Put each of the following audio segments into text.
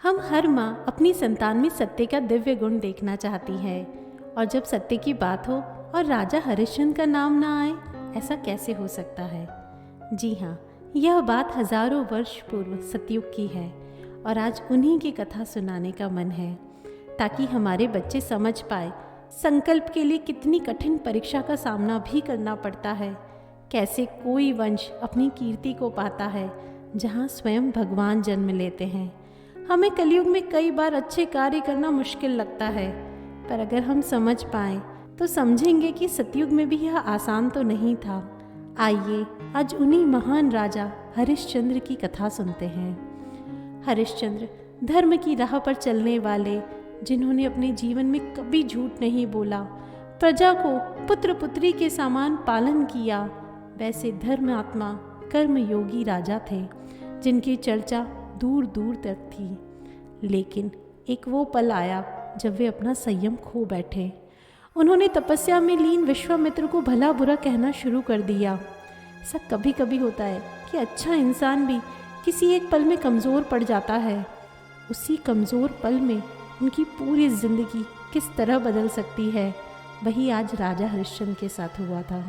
हम हर माँ अपनी संतान में सत्य का दिव्य गुण देखना चाहती है, और जब सत्य की बात हो और राजा हरिश्चंद्र का नाम ना आए, ऐसा कैसे हो सकता है। जी हाँ, यह बात हजारों वर्ष पूर्व सतयुग की है और आज उन्हीं की कथा सुनाने का मन है, ताकि हमारे बच्चे समझ पाए संकल्प के लिए कितनी कठिन परीक्षा का सामना भी करना पड़ता है। कैसे कोई वंश अपनी कीर्ति को पाता है जहाँ स्वयं भगवान जन्म लेते हैं। हमें कलयुग में कई बार अच्छे कार्य करना मुश्किल लगता है, पर अगर हम समझ पाएं तो समझेंगे कि सतयुग में भी यह आसान तो नहीं था। आइए आज उन्हीं महान राजा हरिश्चंद्र की कथा सुनते हैं। हरिश्चंद्र धर्म की राह पर चलने वाले, जिन्होंने अपने जीवन में कभी झूठ नहीं बोला, प्रजा को पुत्र पुत्री के समान पालन किया, वैसे धर्मात्मा कर्मयोगी राजा थे जिनकी चर्चा दूर दूर तक थी। लेकिन एक वो पल आया जब वे अपना संयम खो बैठे। उन्होंने तपस्या में लीन विश्वामित्र को भला बुरा कहना शुरू कर दिया। ऐसा कभी कभी होता है कि अच्छा इंसान भी किसी एक पल में कमज़ोर पड़ जाता है। उसी कमज़ोर पल में उनकी पूरी जिंदगी किस तरह बदल सकती है, वही आज राजा हरिश्चंद्र के साथ हुआ था।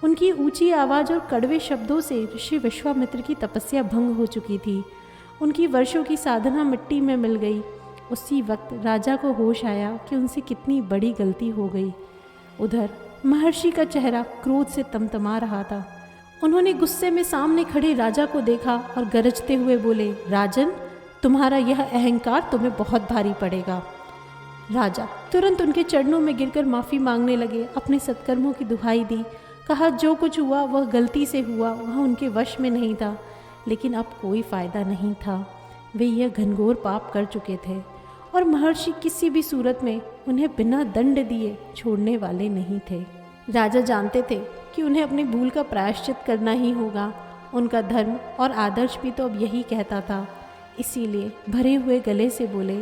उनकी ऊंची आवाज़ और कड़वे शब्दों से ऋषि विश्वामित्र की तपस्या भंग हो चुकी थी। उनकी वर्षों की साधना मिट्टी में मिल गई। उसी वक्त राजा को होश आया कि उनसे कितनी बड़ी गलती हो गई। उधर महर्षि का चेहरा क्रोध से तमतमा रहा था। उन्होंने गुस्से में सामने खड़े राजा को देखा और गरजते हुए बोले, राजन, तुम्हारा यह अहंकार तुम्हें बहुत भारी पड़ेगा। राजा तुरंत उनके चरणों में गिरकर माफ़ी मांगने लगे, अपने सत्कर्मों की दुहाई दी। कहा जो कुछ हुआ वह गलती से हुआ, वह उनके वश में नहीं था। लेकिन अब कोई फ़ायदा नहीं था। वे यह घनघोर पाप कर चुके थे और महर्षि किसी भी सूरत में उन्हें बिना दंड दिए छोड़ने वाले नहीं थे। राजा जानते थे कि उन्हें अपनी भूल का प्रायश्चित करना ही होगा। उनका धर्म और आदर्श भी तो अब यही कहता था। इसीलिए भरे हुए गले से बोले,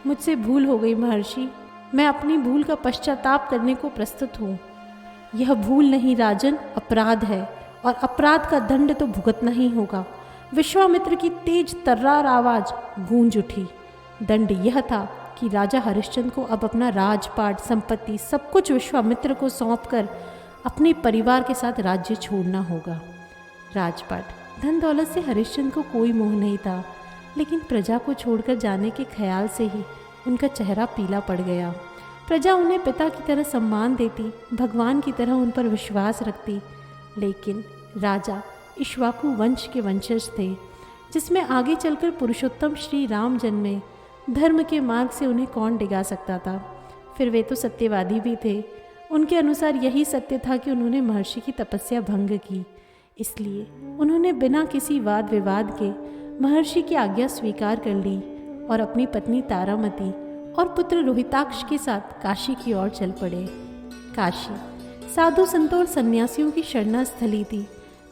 मुझसे भूल हो गई महर्षि, मैं अपनी भूल का पश्चाताप करने को प्रस्तुत हूँ। यह भूल नहीं राजन, अपराध है, और अपराध का दंड तो भुगतना ही होगा। विश्वामित्र की तेज तर्रार आवाज़ गूंज उठी। दंड यह था कि राजा हरिश्चंद्र को अब अपना राजपाट, संपत्ति, सब कुछ विश्वामित्र को सौंपकर अपने परिवार के साथ राज्य छोड़ना होगा। राजपाट, धन दौलत से हरिश्चंद्र को कोई मोह नहीं था, लेकिन प्रजा को छोड़कर जाने के ख्याल से ही उनका चेहरा पीला पड़ गया। प्रजा उन्हें पिता की तरह सम्मान देती, भगवान की तरह उन पर विश्वास रखती, लेकिन राजा इक्ष्वाकु वंश के वंशज थे, जिसमें आगे चलकर पुरुषोत्तम श्री राम जन्मे। धर्म के मार्ग से उन्हें कौन डिगा सकता था। फिर वे तो सत्यवादी भी थे। उनके अनुसार यही सत्य था कि उन्होंने महर्षि की तपस्या भंग की। इसलिए उन्होंने बिना किसी वाद विवाद के महर्षि की आज्ञा स्वीकार कर ली और अपनी पत्नी तारामती और पुत्र रोहिताक्ष के साथ काशी की ओर चल पड़े। काशी साधु संतों और सन्यासियों की शरणा स्थली थी,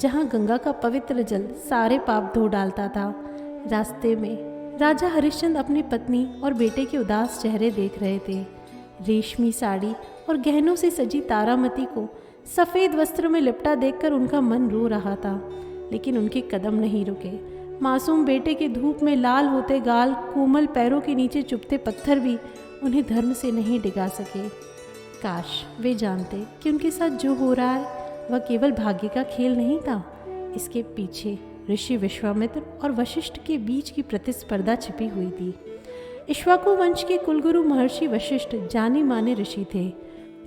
जहाँ गंगा का पवित्र जल सारे पाप धो डालता था। रास्ते में राजा हरिश्चंद्र अपनी पत्नी और बेटे के उदास चेहरे देख रहे थे। रेशमी साड़ी और गहनों से सजी तारामती को सफ़ेद वस्त्र में लिपटा देखकर उनका मन रो रहा था, लेकिन उनके कदम नहीं रुके। मासूम बेटे के धूप में लाल होते गाल, कोमल पैरों के नीचे चुभते पत्थर भी उन्हें धर्म से नहीं डिगा सके। काश वे जानते कि उनके साथ जो हो रहा है वह केवल भाग्य का खेल नहीं था। इसके पीछे ऋषि विश्वामित्र और वशिष्ठ के बीच की प्रतिस्पर्धा छिपी हुई थी। इक्ष्वाकु वंश के कुलगुरु महर्षि वशिष्ठ जाने माने ऋषि थे,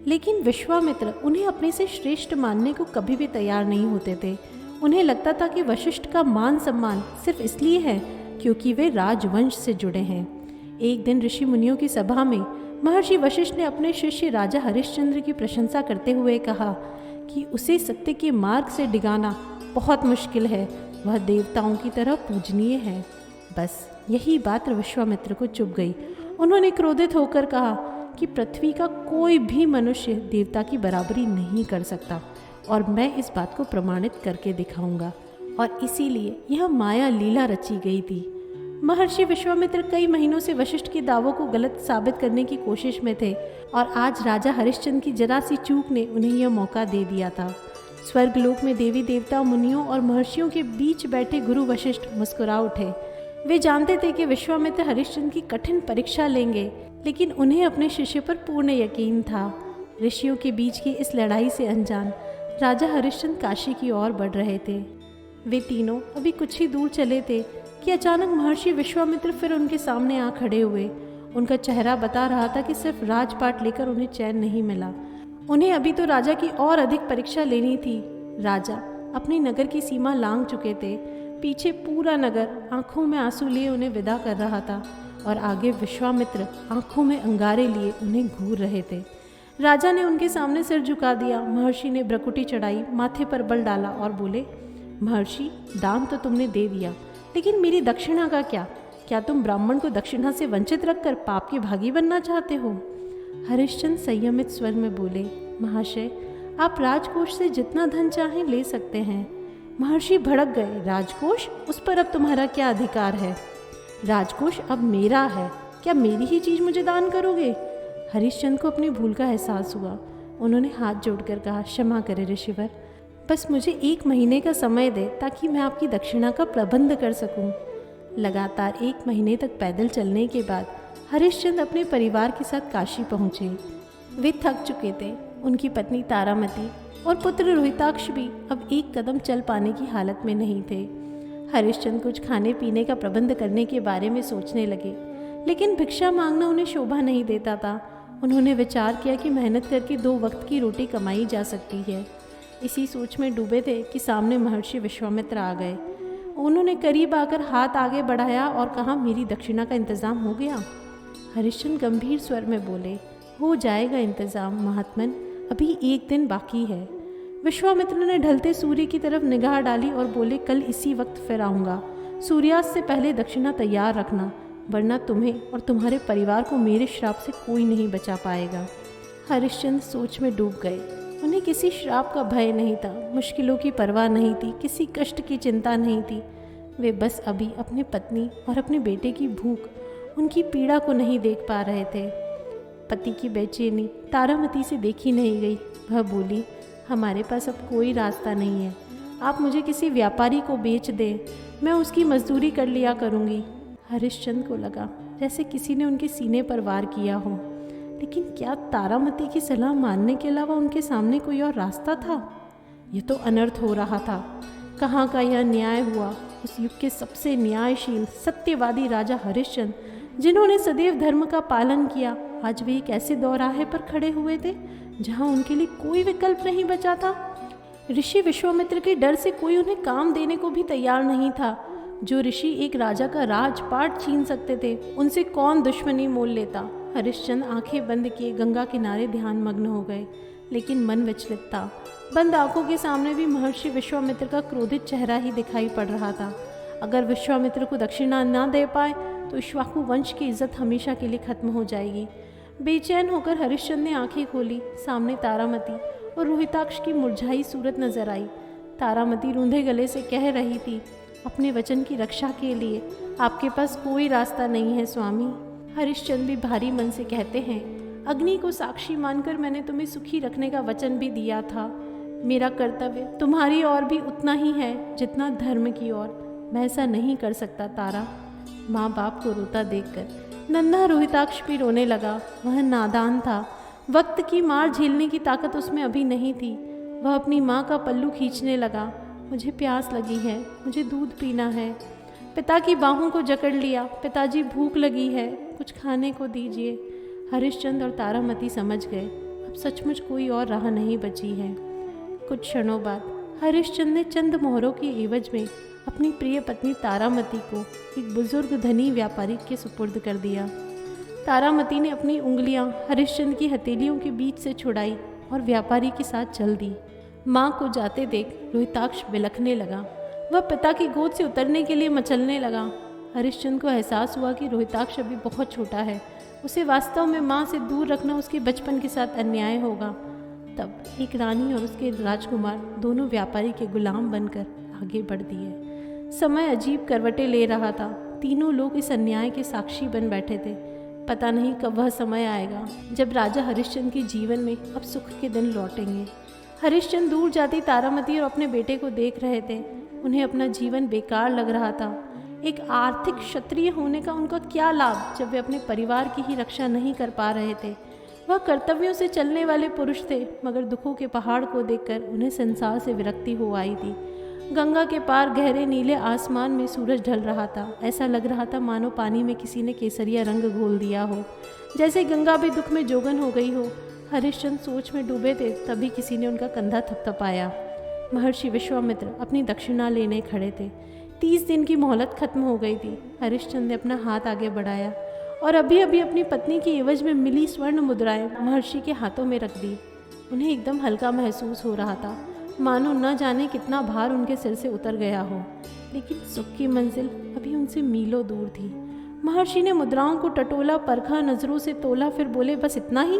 लेकिन विश्वामित्र उन्हें अपने से श्रेष्ठ मानने को कभी भी तैयार नहीं होते थे। उन्हें लगता था कि वशिष्ठ का मान सम्मान सिर्फ इसलिए है क्योंकि वे राजवंश से जुड़े हैं। एक दिन ऋषि मुनियों की सभा में महर्षि वशिष्ठ ने अपने शिष्य राजा हरिश्चंद्र की प्रशंसा करते हुए कहा कि उसे सत्य के मार्ग से डिगाना बहुत मुश्किल है, वह देवताओं की तरह पूजनीय है। बस यही बात विश्वामित्र को चुभ गई। उन्होंने क्रोधित होकर कहा कि पृथ्वी का कोई भी मनुष्य देवता की बराबरी नहीं कर सकता, और मैं इस बात को प्रमाणित करके दिखाऊंगा। और इसीलिए यह माया लीला रची गई थी। महर्षि विश्वामित्र कई महीनों से वशिष्ठ के दावों को गलत साबित करने की कोशिश में थे, और आज राजा हरिश्चंद्र की जरा सी चूक ने उन्हें यह मौका दे दिया था। स्वर्गलोक में देवी देवता, मुनियों और महर्षियों के बीच बैठे गुरु वशिष्ठ मुस्कुरा उठे। वे जानते थे कि विश्वामित्र हरिश्चंद्र की कठिन परीक्षा लेंगे, लेकिन उन्हें अपने शिष्य पर पूर्ण यकीन था। ऋषियों के बीच की इस लड़ाई से अनजान राजा हरिश्चंद्र काशी की ओर बढ़ रहे थे। वे तीनों अभी कुछ ही दूर चले थे कि अचानक महर्षि विश्वामित्र फिर उनके सामने आ खड़े हुए। उनका चेहरा बता रहा था कि सिर्फ राजपाट लेकर उन्हें चैन नहीं मिला, उन्हें अभी तो राजा की और अधिक परीक्षा लेनी थी। राजा अपनी नगर की सीमा लांघ चुके थे। पीछे पूरा नगर आंखों में आंसू लिए उन्हें विदा कर रहा था और आगे विश्वामित्र आंखों में अंगारे लिए उन्हें घूर रहे थे। राजा ने उनके सामने सिर झुका दिया। महर्षि ने भ्रकुटी चढ़ाई, माथे पर बल डाला और बोले, महर्षि, दान तो तुमने दे दिया, लेकिन मेरी दक्षिणा का क्या? क्या तुम ब्राह्मण को दक्षिणा से वंचित रखकर पाप के भागी बनना चाहते हो? हरिश्चंद्र संयमित स्वर में बोले, महाशय, आप राजकोष से जितना धन चाहें ले सकते हैं। महर्षि भड़क गए। राजकोष? उस पर अब तुम्हारा क्या अधिकार है? राजकोष अब मेरा है, क्या मेरी ही चीज मुझे दान करोगे? हरिश्चंद्र को अपनी भूल का एहसास हुआ। उन्होंने हाथ जोड़कर कहा, क्षमा करें ऋषिवर, बस मुझे 1 महीने का समय दे ताकि मैं आपकी दक्षिणा का प्रबंध कर सकूं। लगातार 1 महीने तक पैदल चलने के बाद हरिश्चंद्र अपने परिवार के साथ काशी पहुँचे। वे थक चुके थे। उनकी पत्नी तारामती और पुत्र रोहिताक्ष भी अब 1 कदम चल पाने की हालत में नहीं थे। हरिश्चंद्र कुछ खाने पीने का प्रबंध करने के बारे में सोचने लगे, लेकिन भिक्षा मांगना उन्हें शोभा नहीं देता था। उन्होंने विचार किया कि मेहनत करके 2 वक्त की रोटी कमाई जा सकती है। इसी सोच में डूबे थे कि सामने महर्षि विश्वामित्र आ गए। उन्होंने करीब आकर हाथ आगे बढ़ाया और कहा, मेरी दक्षिणा का इंतजाम हो गया? हरिश्चंद्र गंभीर स्वर में बोले, हो जाएगा इंतजाम महात्मन, अभी 1 दिन बाकी है। विश्वामित्र ने ढलते सूर्य की तरफ निगाह डाली और बोले, कल इसी वक्त फिर आऊँगा। सूर्यास्त से पहले दक्षिणा तैयार रखना, वरना तुम्हें और तुम्हारे परिवार को मेरे श्राप से कोई नहीं बचा पाएगा। हरिश्चंद्र सोच में डूब गए। उन्हें किसी श्राप का भय नहीं था, मुश्किलों की परवाह नहीं थी, किसी कष्ट की चिंता नहीं थी। वे बस अभी अपनी पत्नी और अपने बेटे की भूख, उनकी पीड़ा को नहीं देख पा रहे थे। पति की बेचैनी तारामती से देखी नहीं गई। वह बोली, हमारे पास अब कोई रास्ता नहीं है, आप मुझे किसी व्यापारी को बेच दें, मैं उसकी मजदूरी कर लिया करूँगी। हरिश्चंद्र को लगा जैसे किसी ने उनके सीने पर वार किया हो, लेकिन क्या तारामती की सलाह मानने के अलावा उनके सामने कोई और रास्ता था? यह तो अनर्थ हो रहा था। कहाँ का यह न्याय हुआ? उस युग के सबसे न्यायशील सत्यवादी राजा हरिश्चंद्र, जिन्होंने सदैव धर्म का पालन किया, आज वे एक ऐसे दौराहे पर खड़े हुए थे जहाँ उनके लिए कोई विकल्प नहीं बचा था। ऋषि विश्वामित्र के डर से कोई उन्हें काम देने को भी तैयार नहीं था। जो ऋषि एक राजा का राजपाट छीन सकते थे, उनसे कौन दुश्मनी मोल लेता? हरिश्चंद्र आंखें बंद किए गंगा किनारे ध्यान मग्न हो गए, लेकिन मन विचलित था। बंद आंखों के सामने भी महर्षि विश्वामित्र का क्रोधित चेहरा ही दिखाई पड़ रहा था। अगर विश्वामित्र को दक्षिणा न दे पाए तो इक्ष्वाकु वंश की इज्जत हमेशा के लिए खत्म हो जाएगी। बेचैन होकर हरिश्चंद्र ने आंखें खोली। सामने तारामती और रोहिताक्ष की मुरझाई सूरत नजर आई। तारामती रूंधे गले से कह रही थी, अपने वचन की रक्षा के लिए आपके पास कोई रास्ता नहीं है स्वामी। हरिश्चंद्र भी भारी मन से कहते हैं, अग्नि को साक्षी मानकर मैंने तुम्हें सुखी रखने का वचन भी दिया था। मेरा कर्तव्य तुम्हारी ओर भी उतना ही है जितना धर्म की ओर। मैं ऐसा नहीं कर सकता तारा। माँ बाप को रोता देखकर नन्हा रोहिताक्ष भी रोने लगा। वह नादान था, वक्त की मार झेलने की ताकत उसमें अभी नहीं थी। वह अपनी माँ का पल्लू खींचने लगा। मुझे प्यास लगी है, मुझे दूध पीना है। पिता की बाहों को जकड़ लिया। पिताजी, भूख लगी है, कुछ खाने को दीजिए। हरिश्चंद्र और तारामती समझ गए अब सचमुच कोई और राह नहीं बची है। कुछ क्षणों बाद हरिश्चंद्र ने चंद मोहरों के एवज में अपनी प्रिय पत्नी तारामती को एक बुजुर्ग धनी व्यापारी के सुपुर्द कर दिया। तारामती ने अपनी उंगलियां हरिश्चंद्र की हथेलियों के बीच से छुड़ाई और व्यापारी के साथ चल दी। माँ को जाते देख रोहिताक्ष बिलखने लगा। वह पिता की गोद से उतरने के लिए मचलने लगा। हरिश्चंद्र को एहसास हुआ कि रोहिताक्ष अभी बहुत छोटा है। उसे वास्तव में माँ से दूर रखना उसके बचपन के साथ अन्याय होगा। तब एक रानी और उसके राजकुमार दोनों व्यापारी के गुलाम बनकर आगे बढ़ दिए। समय अजीब करवटें ले रहा था। तीनों लोग इस अन्याय के साक्षी बन बैठे थे। पता नहीं कब वह समय आएगा जब राजा हरिश्चंद्र के जीवन में अब सुख के दिन लौटेंगे। हरिश्चंद्र दूर जाती तारामती और अपने बेटे को देख रहे थे। उन्हें अपना जीवन बेकार लग रहा था। एक आर्थिक क्षत्रिय होने का उनका क्या लाभ जब वे अपने परिवार की ही रक्षा नहीं कर पा रहे थे। वह कर्तव्यों से चलने वाले पुरुष थे, मगर दुखों के पहाड़ को देखकर उन्हें संसार से विरक्ति हो आई थी। गंगा के पार गहरे नीले आसमान में सूरज ढल रहा था। ऐसा लग रहा था मानो पानी में किसी ने केसरिया रंग घोल दिया हो, जैसे गंगा भी दुख में जोगन हो गई हो। हरिश्चंद्र सोच में डूबे थे, तभी किसी ने उनका कंधा थपथपाया। महर्षि विश्वामित्र अपनी दक्षिणा लेने खड़े थे। 30 दिन की मोहलत खत्म हो गई थी। हरिश्चंद्र ने अपना हाथ आगे बढ़ाया और अभी अभी अपनी पत्नी की एवज में मिली स्वर्ण मुद्राएं महर्षि के हाथों में रख दी। उन्हें एकदम हल्का महसूस हो रहा था, मानो न जाने कितना भार उनके सिर से उतर गया हो, लेकिन सुख की मंजिल अभी उनसे मीलों दूर थी। महर्षि ने मुद्राओं को टटोला, परखा, नजरों से तोला, फिर बोले, बस इतना ही?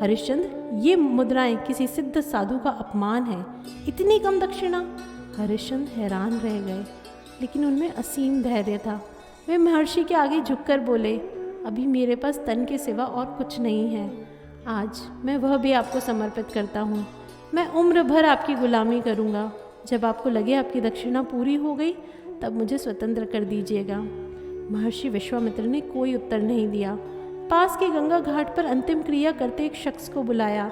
हरिश्चंद्र, ये मुद्राएं किसी सिद्ध साधु का अपमान है। इतनी कम दक्षिणा? हरिश्चंद्र हैरान रह गए, लेकिन उनमें असीम धैर्य था। वे महर्षि के आगे झुककर बोले, अभी मेरे पास तन के सिवा और कुछ नहीं है। आज मैं वह भी आपको समर्पित करता हूँ। मैं उम्र भर आपकी गुलामी करूँगा। जब आपको लगे आपकी दक्षिणा पूरी हो गई, तब मुझे स्वतंत्र कर दीजिएगा। महर्षि विश्वामित्र ने कोई उत्तर नहीं दिया। पास के गंगा घाट पर अंतिम क्रिया करते एक शख्स को बुलाया।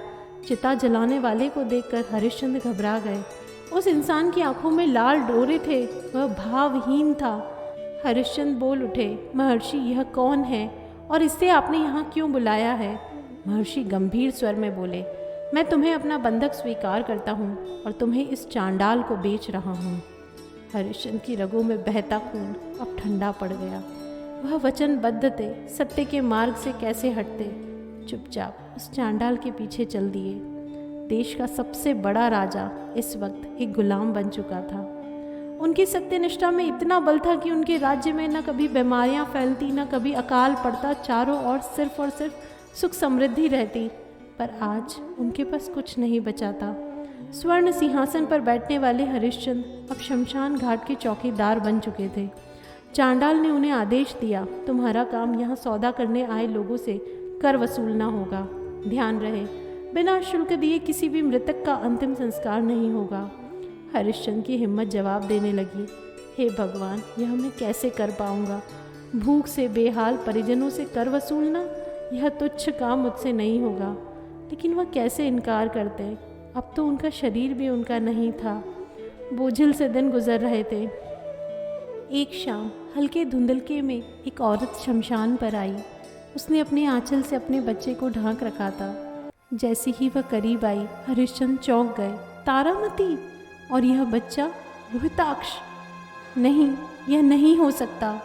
चिता जलाने वाले को देखकर हरिश्चंद्र घबरा गए। उस इंसान की आंखों में लाल डोरे थे, वह भावहीन था। हरिश्चंद्र बोल उठे, महर्षि, यह कौन है और इससे आपने यहाँ क्यों बुलाया है? महर्षि गंभीर स्वर में बोले, मैं तुम्हें अपना बंधक स्वीकार करता हूँ और तुम्हें इस चांडाल को बेच रहा हूँ। हरिश्चंद्र की रगों में बहता खून अब ठंडा पड़ गया। वह वचनबद्ध थे, सत्य के मार्ग से कैसे हटते। चुपचाप उस चांडाल के पीछे चल दिए। देश का सबसे बड़ा राजा इस वक्त एक गुलाम बन चुका था। उनकी सत्यनिष्ठा में इतना बल था कि उनके राज्य में न कभी बीमारियां फैलती, न कभी अकाल पड़ता, चारों ओर सिर्फ और सिर्फ सुख समृद्धि रहती। पर आज उनके पास कुछ नहीं बचा था। स्वर्ण सिंहासन पर बैठने वाले हरिश्चंद्र अब शमशान घाट के चौकीदार बन चुके थे। चांडाल ने उन्हें आदेश दिया, तुम्हारा काम यहाँ सौदा करने आए लोगों से कर वसूलना होगा। ध्यान रहे, बिना शुल्क दिए किसी भी मृतक का अंतिम संस्कार नहीं होगा। हरिश्चंद्र की हिम्मत जवाब देने लगी, हे भगवान, यह मैं कैसे कर पाऊँगा? भूख से बेहाल परिजनों से कर वसूलना, यह तुच्छ काम मुझसे नहीं होगा। लेकिन वह कैसे इनकार करते? अब तो उनका शरीर भी उनका नहीं था। बोझिल से दिन गुजर रहे थे। एक शाम हल्के धुंधलके में एक औरत शमशान पर आई। उसने अपने आंचल से अपने बच्चे को ढांक रखा था। जैसे ही वह करीब आई, हरिश्चंद्र चौंक गए। तारामती! और यह बच्चा रोहिताक्ष! नहीं, यह नहीं हो सकता।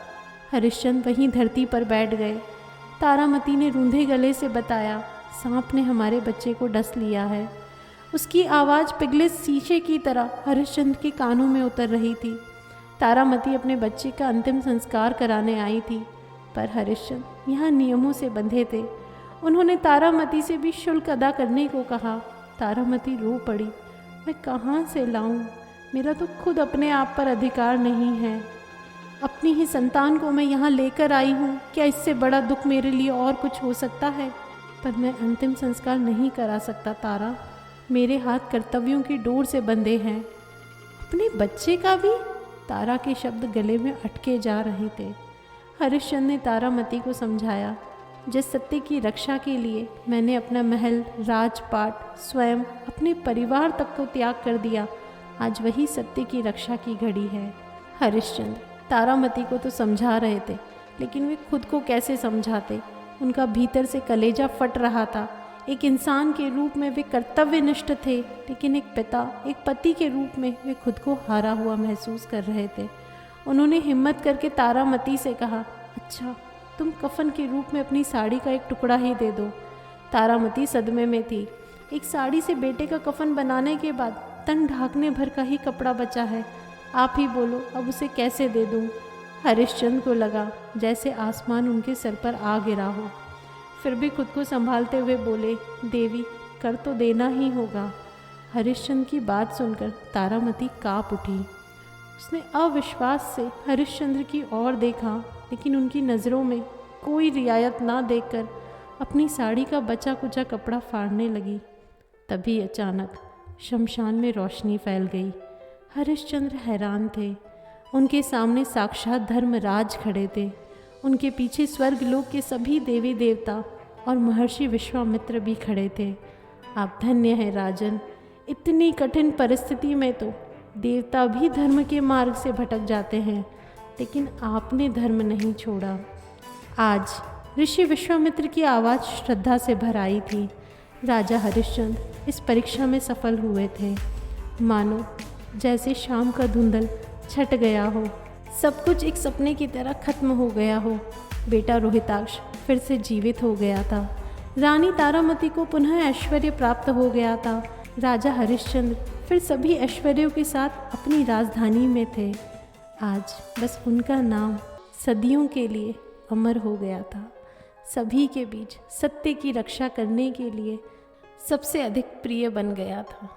हरिश्चंद्र वहीं धरती पर बैठ गए। तारामती ने रूंधे गले से बताया, सांप ने हमारे बच्चे को डस लिया है। उसकी आवाज़ पिघले शीशे की तरह हरिश्चंद्र के कानों में उतर रही थी। तारामती अपने बच्चे का अंतिम संस्कार कराने आई थी, पर हरिश्चंद्र यहाँ नियमों से बंधे थे। उन्होंने तारामती से भी शुल्क अदा करने को कहा। तारामती रो पड़ी, मैं कहाँ से लाऊं? मेरा तो खुद अपने आप पर अधिकार नहीं है। अपनी ही संतान को मैं यहाँ लेकर आई हूँ। क्या इससे बड़ा दुख मेरे लिए और कुछ हो सकता है? पर मैं अंतिम संस्कार नहीं करा सकता तारा। मेरे हाथ कर्तव्यों की डोर से बंधे हैं। अपने बच्चे का भी? तारा के शब्द गले में अटके जा रहे थे। हरिश्चंद्र ने तारामती को समझाया, जिस सत्य की रक्षा के लिए मैंने अपना महल, राजपाट, स्वयं, अपने परिवार तक को त्याग कर दिया, आज वही सत्य की रक्षा की घड़ी है। हरिश्चंद्र तारामती को तो समझा रहे थे, लेकिन वे खुद को कैसे समझाते? उनका भीतर से कलेजा फट रहा था। एक इंसान के रूप में वे कर्तव्यनिष्ठ थे, लेकिन एक पिता, एक पति के रूप में वे खुद को हारा हुआ महसूस कर रहे थे। उन्होंने हिम्मत करके तारामती से कहा, अच्छा, तुम कफन के रूप में अपनी साड़ी का एक टुकड़ा ही दे दो। तारामती सदमे में थी। एक साड़ी से बेटे का कफन बनाने के बाद तन ढांकने भर का ही कपड़ा बचा है। आप ही बोलो, अब उसे कैसे दे दूँ? हरिश्चंद्र को लगा जैसे आसमान उनके सर पर आ गिरा हो। फिर भी खुद को संभालते हुए बोले, देवी, कर तो देना ही होगा। हरिश्चंद्र की बात सुनकर तारामती काँप उठी। उसने अविश्वास से हरिश्चंद्र की ओर देखा, लेकिन उनकी नज़रों में कोई रियायत ना देखकर अपनी साड़ी का बचा कुचा कपड़ा फाड़ने लगी। तभी अचानक शमशान में रोशनी फैल गई। हरिश्चंद्र हैरान थे। उनके सामने साक्षात धर्मराज खड़े थे। उनके पीछे स्वर्गलोक के सभी देवी देवता और महर्षि विश्वामित्र भी खड़े थे। आप धन्य हैं राजन, इतनी कठिन परिस्थिति में तो देवता भी धर्म के मार्ग से भटक जाते हैं, लेकिन आपने धर्म नहीं छोड़ा। आज ऋषि विश्वामित्र की आवाज़ श्रद्धा से भर आई थी। राजा हरिश्चंद्र इस परीक्षा में सफल हुए थे। मानो जैसे शाम का धुंधल छट गया हो, सब कुछ एक सपने की तरह खत्म हो गया हो। बेटा रोहिताक्ष फिर से जीवित हो गया था। रानी तारामती को पुनः ऐश्वर्य प्राप्त हो गया था। राजा हरिश्चंद्र फिर सभी ऐश्वर्यों के साथ अपनी राजधानी में थे। आज बस उनका नाम सदियों के लिए अमर हो गया था। सभी के बीच सत्य की रक्षा करने के लिए सबसे अधिक प्रिय बन गया था।